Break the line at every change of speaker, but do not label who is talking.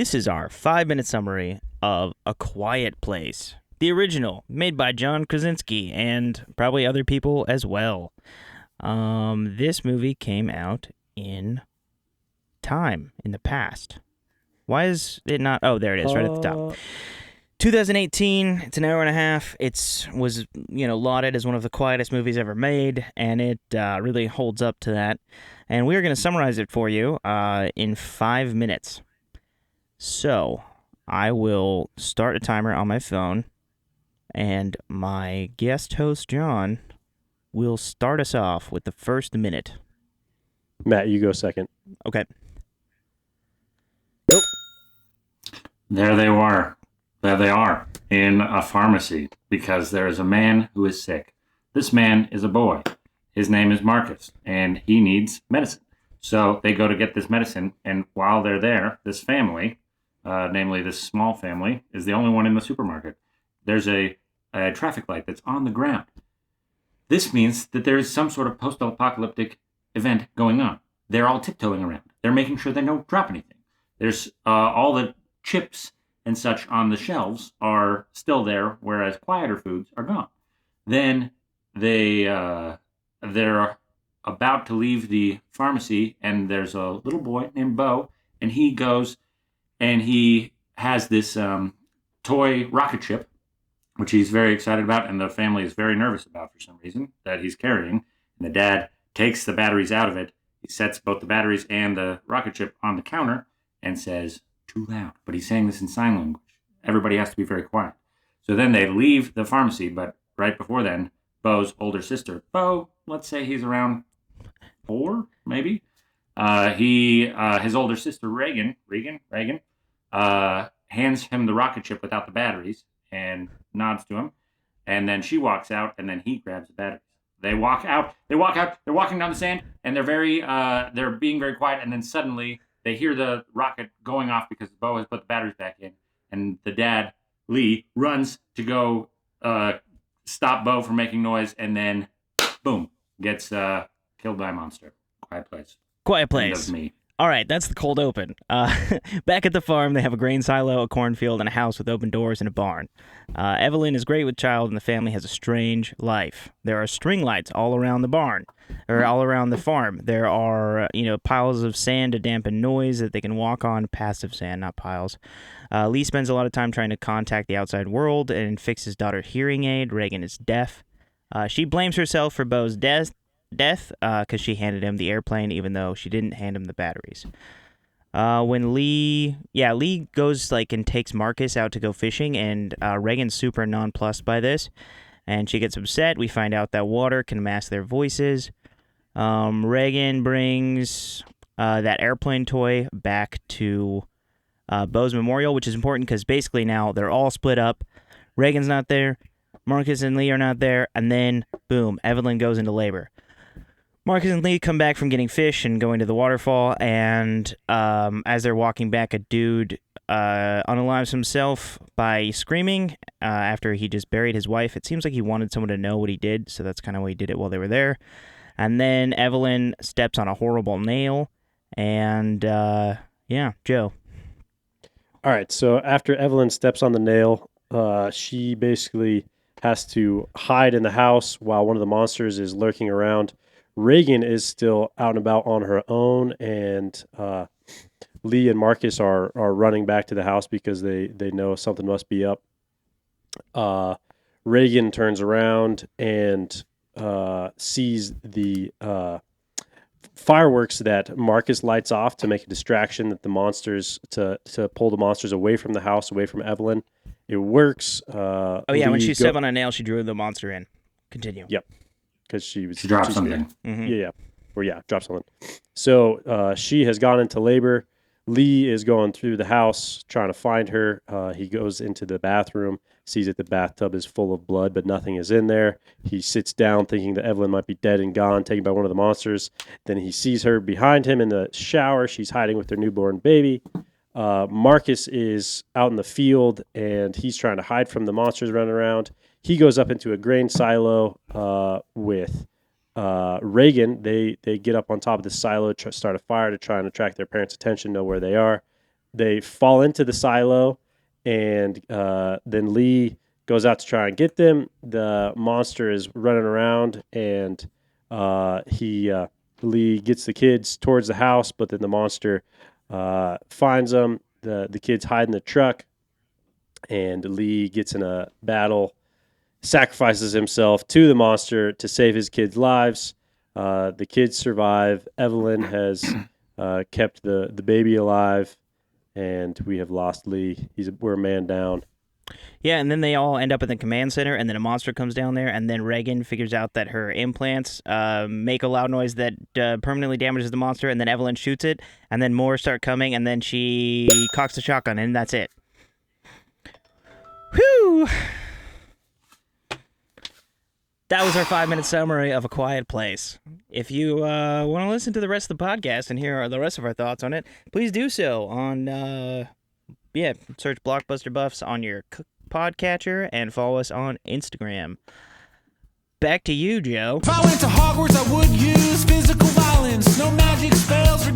This is our 5-minute summary of A Quiet Place, the original, made by John Krasinski and probably other people as well. This movie came out in time, in the past. Why is it not? Oh, there it is, right at the top. 2018. It's an hour and a half. It was lauded as one of the quietest movies ever made, and it really holds up to that. And we are going to summarize it for you in 5 minutes. So I will start a timer on my phone, and my guest host John will start us off with the first minute.
Matt, you go second.
Okay.
Nope.
There they were. There they are, in a pharmacy, because there is a man who is sick. This man is a boy. His name is Marcus, and he needs medicine. So they go to get this medicine, and while they're there, this family, namely this small family, is the only one in the supermarket. There's a traffic light that's on the ground. This means that there is some sort of post-apocalyptic event going on. They're all tiptoeing around. They're making sure they don't drop anything. There's all the chips and such on the shelves are still there, whereas quieter foods are gone. Then they're about to leave the pharmacy, and there's a little boy named Bo, and he goes and he has this toy rocket ship, which he's very excited about, and the family is very nervous about for some reason, that he's carrying. And the dad takes the batteries out of it. He sets both the batteries and the rocket ship on the counter and says, "Too loud." But he's saying this in sign language. Everybody has to be very quiet. So then they leave the pharmacy, but right before then, Bo's older sister, Bo, let's say he's around 4, maybe. His older sister, Reagan, hands him the rocket ship without the batteries and nods to him. And then she walks out, and then he grabs the batteries. They walk out. They're walking down the sand, and they're being very quiet. And then suddenly they hear the rocket going off because Bo has put the batteries back in. And the dad, Lee, runs to go stop Bo from making noise, and then, boom, gets killed by a monster. Quiet Place.
Quiet Place.
That's me.
All right, that's the cold open. Back at the farm, they have a grain silo, a cornfield, and a house with open doors and a barn. Evelyn is great with child, and the family has a strange life. There are string lights all around the barn, or all around the farm. There are, piles of sand to dampen noise that they can walk on. Passive sand, not piles. Lee spends a lot of time trying to contact the outside world and fix his daughter's hearing aid. Reagan is deaf. She blames herself for Bo's death because she handed him the airplane even though she didn't hand him the batteries. When Lee goes and takes Marcus out to go fishing, and Reagan's super nonplussed by this, and she gets upset. We find out that water can mask their voices. Reagan brings that airplane toy back to Bo's memorial, which is important because basically now they're all split up. Reagan's not there, Marcus and Lee are not there, and then boom, Evelyn goes into labor. Marcus and Lee come back from getting fish and going to the waterfall, and as they're walking back, a dude unalives himself by screaming after he just buried his wife. It seems like he wanted someone to know what he did, so that's kind of why he did it while they were there. And then steps on a horrible nail, and Joe.
All right, so after Evelyn steps on the nail, she basically has to hide in the house while one of the monsters is lurking around. Reagan is still out and about on her own, and Lee and Marcus are running back to the house because they know something must be up. Reagan turns around and sees the fireworks that Marcus lights off to make a distraction that the monsters to pull the monsters away from the house, away from Evelyn. It works.
When she stepped on a nail, she drew the monster in. Continue.
Yep. Because she
dropped something.
Mm-hmm. Dropped something. So she has gone into labor. Lee is going through the house trying to find her. He goes into the bathroom, sees that the bathtub is full of blood, but nothing is in there. He sits down thinking that Evelyn might be dead and gone, taken by one of the monsters. Then he sees her behind him in the shower. She's hiding with their newborn baby. Marcus is out in the field, and he's trying to hide from the monsters running around. He goes up into a grain silo with Reagan. They get up on top of the silo, start a fire to try and attract their parents' attention, know where they are. they fall into the silo, and then Lee goes out to try and get them. The monster is running around, and Lee gets the kids towards the house, but then the monster finds them. The kids hide in the truck, and Lee gets in a battle, sacrifices himself to the monster to save his kids' lives. The kids survive. Evelyn has kept the baby alive, and we have lost Lee. We're a man down.
Yeah, and then they all end up in the command center, and then a monster comes down there, and then Reagan figures out that her implants make a loud noise that permanently damages the monster, and then Evelyn shoots it, and then more start coming, and then she cocks the shotgun, and that's it. Whew! That was our 5-minute summary of A Quiet Place. If you want to listen to the rest of the podcast and hear the rest of our thoughts on it, please do so on, search Blockbuster Buffs on your podcatcher and follow us on Instagram. Back to you, Joe.
If I went to Hogwarts, I would use physical violence. No magic spells.